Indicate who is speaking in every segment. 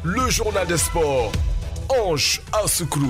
Speaker 1: le journal des sports. Ange Assoukro.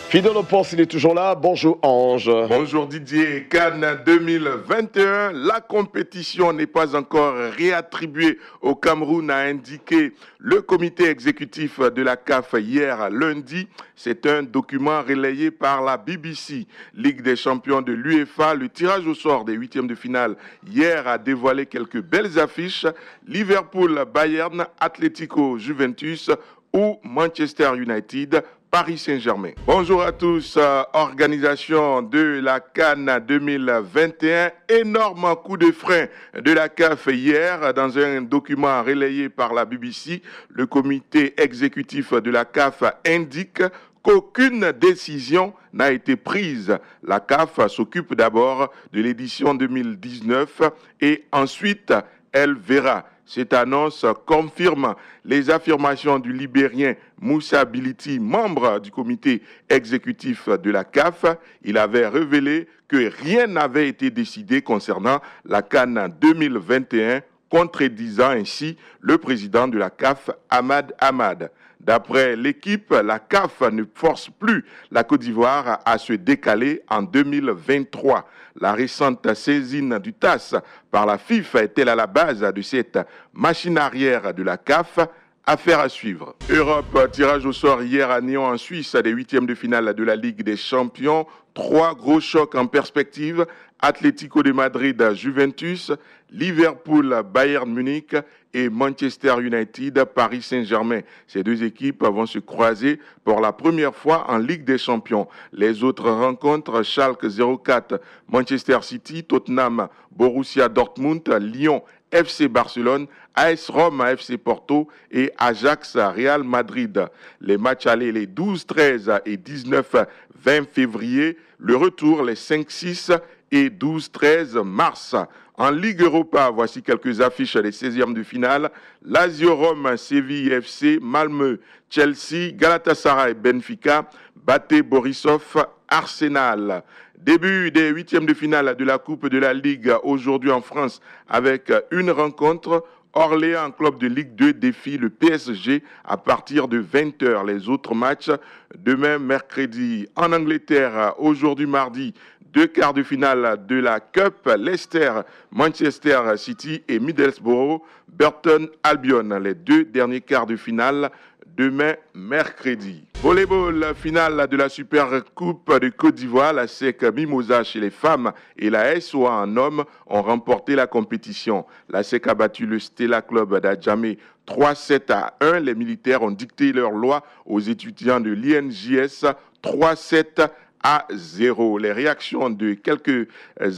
Speaker 2: Fidèle au poste, il est toujours là. Bonjour Ange.
Speaker 3: Bonjour Didier. Cannes 2021, la compétition n'est pas encore réattribuée au Cameroun, a indiqué le comité exécutif de la CAF hier lundi. C'est un document relayé par la BBC. Ligue des champions de l'UEFA, le tirage au sort des huitièmes de finale hier a dévoilé quelques belles affiches. Liverpool, Bayern, Atlético, Juventus ou Manchester United, Paris Saint-Germain. Bonjour à tous. Organisation de la Cannes 2021. Énorme coup de frein de la CAF hier dans un document relayé par la BBC. Le comité exécutif de la CAF indique qu'aucune décision n'a été prise. La CAF s'occupe d'abord de l'édition 2019 et ensuite elle verra. Cette annonce confirme les affirmations du Libérien Moussa Bility, membre du comité exécutif de la CAF. Il avait révélé que rien n'avait été décidé concernant la Cannes 2021, contredisant ainsi le président de la CAF, Ahmad Ahmad. D'après l'équipe, la CAF ne force plus la Côte d'Ivoire à se décaler en 2023. La récente saisine du TAS par la FIFA est-elle à la base de cette machine arrière de la CAF? Affaire à suivre. Europe, tirage au sort hier à Nyon en Suisse des huitièmes de finale de la Ligue des Champions. 3 gros chocs en perspective. Atlético de Madrid, Juventus, Liverpool, Bayern Munich et Manchester United, Paris Saint-Germain. Ces deux équipes vont se croiser pour la première fois en Ligue des Champions. Les autres rencontres, Schalke 04, Manchester City, Tottenham, Borussia Dortmund, Lyon, FC Barcelone, AS Rome, FC Porto et Ajax Real Madrid. Les matchs allés les 12, 13 et 19, 20 février. Le retour les 5, 6 et 12, 13 mars. En Ligue Europa, voici quelques affiches des 16e de finale. Lazio Rome, Séville FC, Malmö, Chelsea, Galatasaray, Benfica, Baté Borisov, Arsenal. Début des huitièmes de finale de la Coupe de la Ligue aujourd'hui en France avec une rencontre. Orléans, club de Ligue 2, défie le PSG à partir de 20h. Les autres matchs demain mercredi. En Angleterre, aujourd'hui mardi, 2 quarts de finale de la Cup. Leicester, Manchester City et Middlesbrough, Burton Albion. Les 2 derniers quarts de finale demain mercredi. Volleyball, finale de la Super Coupe de Côte d'Ivoire. La SEC Mimosa chez les femmes et la SOA en hommes ont remporté la compétition. La SEC a battu le Stella Club d'Adjamé 3-7-1. Les militaires ont dicté leur loi aux étudiants de l'INJS 3-7-0. Les réactions de quelques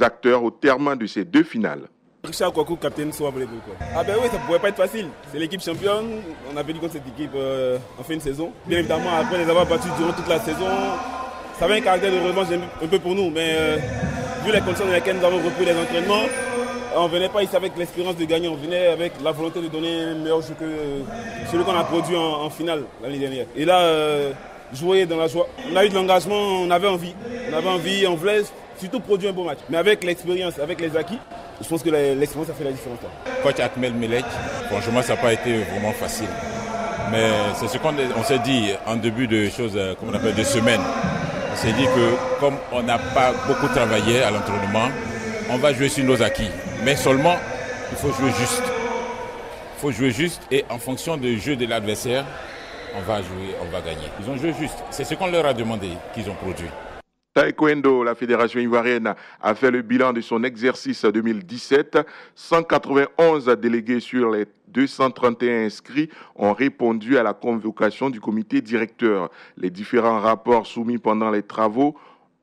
Speaker 3: acteurs au terme de ces 2 finales.
Speaker 4: Richard Kouakou, capitaine soit volleyball. Ah ben oui, ça ne pouvait pas être facile. C'est l'équipe championne. On a perdu contre cette équipe en fin de saison. Bien évidemment, après les avoir battus durant toute la saison, ça avait un caractère de revanche un peu pour nous. Mais vu les conditions dans lesquelles nous avons repris les entraînements, on ne venait pas ici avec l'espérance de gagner. On venait avec la volonté de donner un meilleur jeu que celui qu'on a produit en finale l'année dernière. Et là, jouer dans la joie. On a eu de l'engagement, on avait envie. On voulait surtout produire un beau match. Mais avec l'expérience, avec les acquis, je pense que l'expérience a fait la différence.
Speaker 5: Coach Akmel Melek, franchement, ça n'a pas été vraiment facile. Mais c'est ce qu'on s'est dit en début de choses, comme on appelle de semaine. On s'est dit que comme on n'a pas beaucoup travaillé à l'entraînement, on va jouer sur nos acquis. Mais seulement, il faut jouer juste. Il faut jouer juste et en fonction du jeu de l'adversaire, on va jouer, on va gagner. Ils ont joué juste. C'est ce qu'on leur a demandé qu'ils ont produit.
Speaker 3: Taekwondo, la Fédération ivoirienne a fait le bilan de son exercice 2017. 191 délégués sur les 231 inscrits ont répondu à la convocation du comité directeur. Les différents rapports soumis pendant les travaux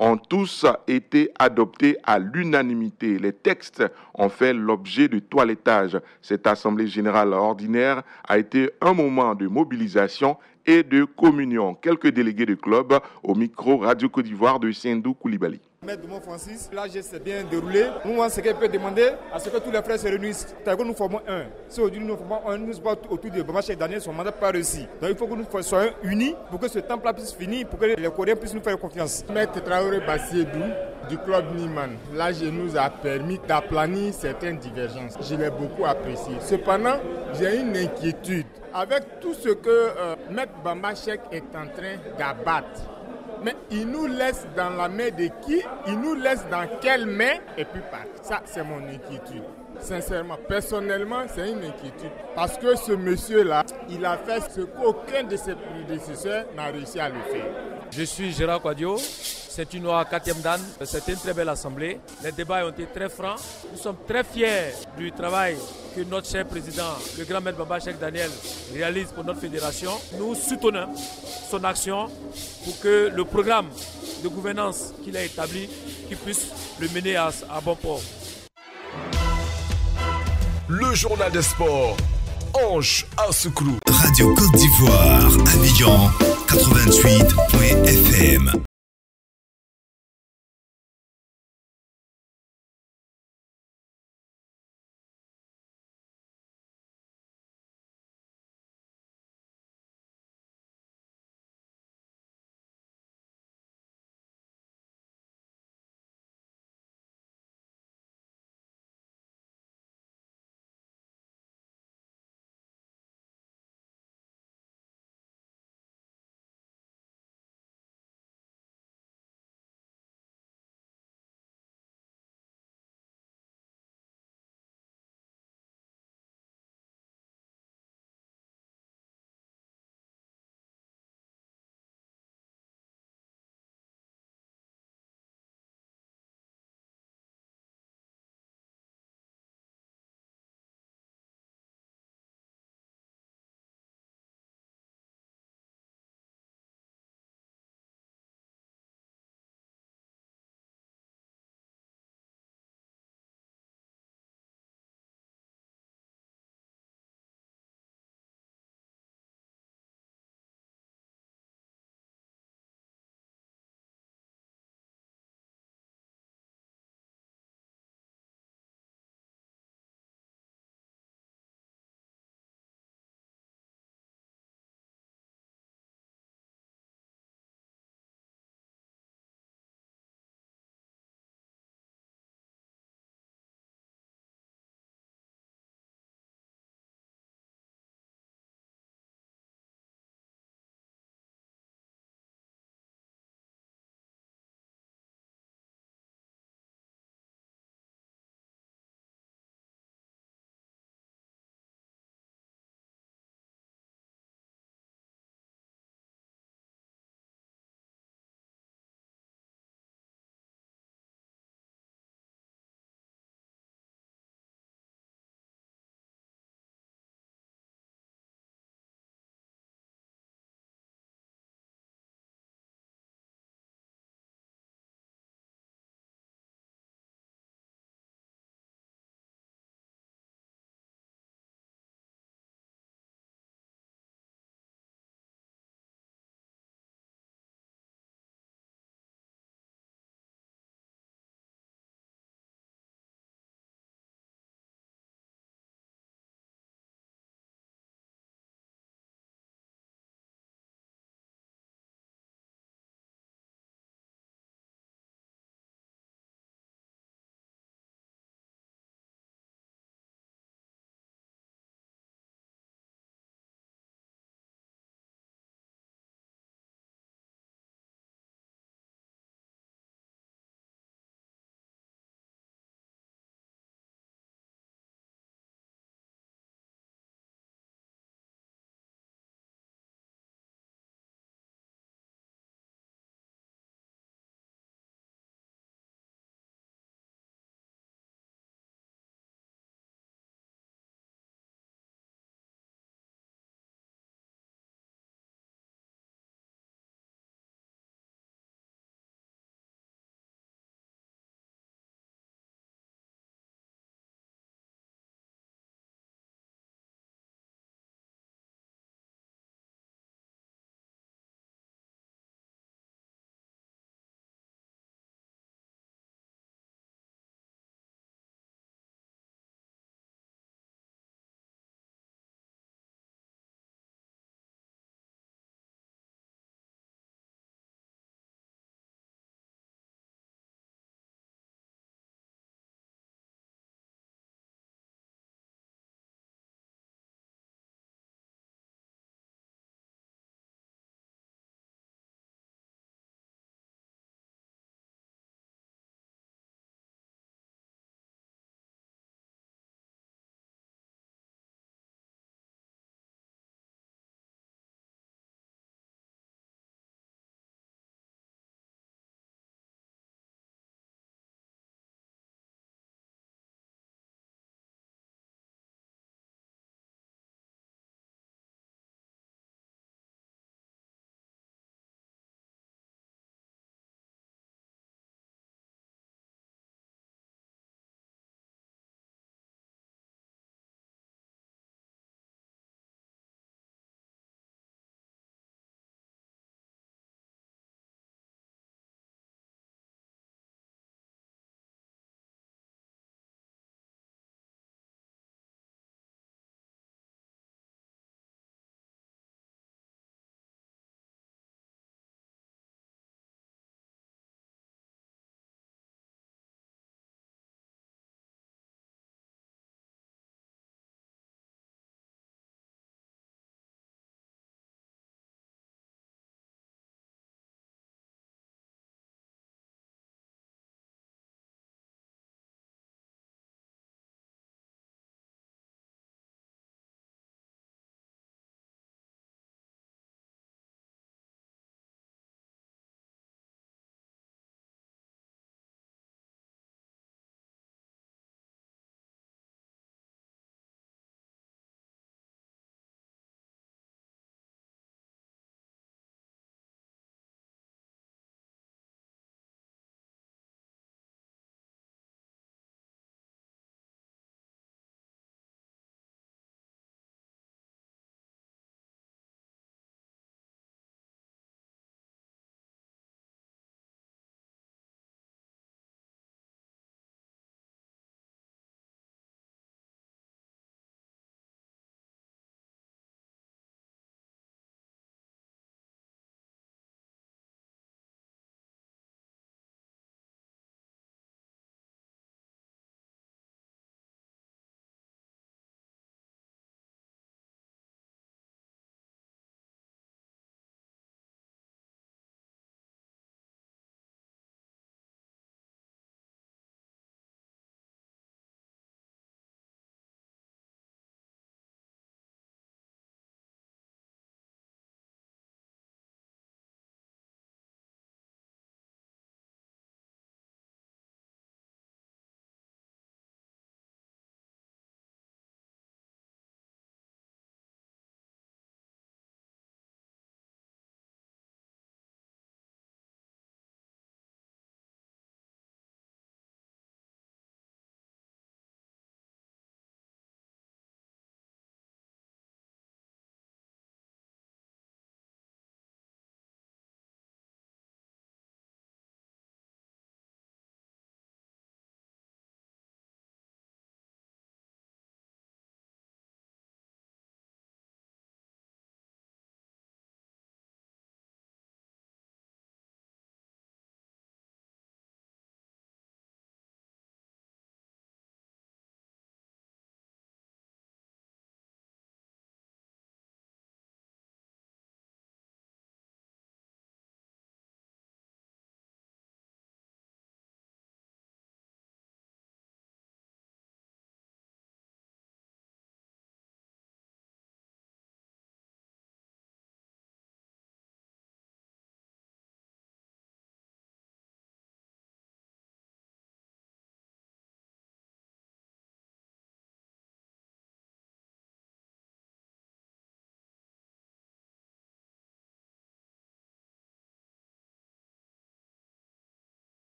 Speaker 3: ont tous été adoptés à l'unanimité. Les textes ont fait l'objet de toilettage. Cette assemblée générale ordinaire a été un moment de mobilisation et de communion. Quelques délégués de club au micro Radio Côte d'Ivoire de Sindou Koulibaly.
Speaker 6: Maître Dumont Francis, là s'est bien déroulé. Nous, ce qu'il peut demander, à ce que tous les frères se réunissent. Nous formons un. Si aujourd'hui nous formons un, nous sommes autour de Bama Cheikh Daniel, son mandat pas réussi. Donc il faut que nous soyons unis pour que ce temps-là puisse finir, pour que les Coréens puissent nous faire confiance.
Speaker 7: Maître Traoré Bassiedou, du club Niemann. L'âge nous a permis d'aplanir certaines divergences. Je l'ai beaucoup apprécié. Cependant, j'ai une inquiétude. Avec tout ce que Maître Bamba Cheikh est en train d'abattre, mais il nous laisse dans la main de qui? Il nous laisse dans quelle main? Et puis pas. Ça, c'est mon inquiétude. Sincèrement, personnellement, c'est une inquiétude. Parce que ce monsieur-là, il a fait ce qu'aucun de ses prédécesseurs n'a réussi à le faire.
Speaker 8: Je suis Gérard Quadio. C'est une loi 4e dan. C'était une très belle assemblée. Les débats ont été très francs. Nous sommes très fiers du travail que notre cher président, le grand maître Bamba Cheikh Daniel, réalise pour notre fédération. Nous soutenons son action pour que le programme de gouvernance qu'il a établi, qu'il puisse le mener à bon port.
Speaker 1: Le journal des sports. Ange Assoukro.
Speaker 9: Radio Côte d'Ivoire, Abidjan 88.fm.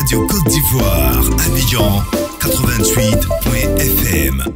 Speaker 9: Radio Côte d'Ivoire, Abidjan 88.fm.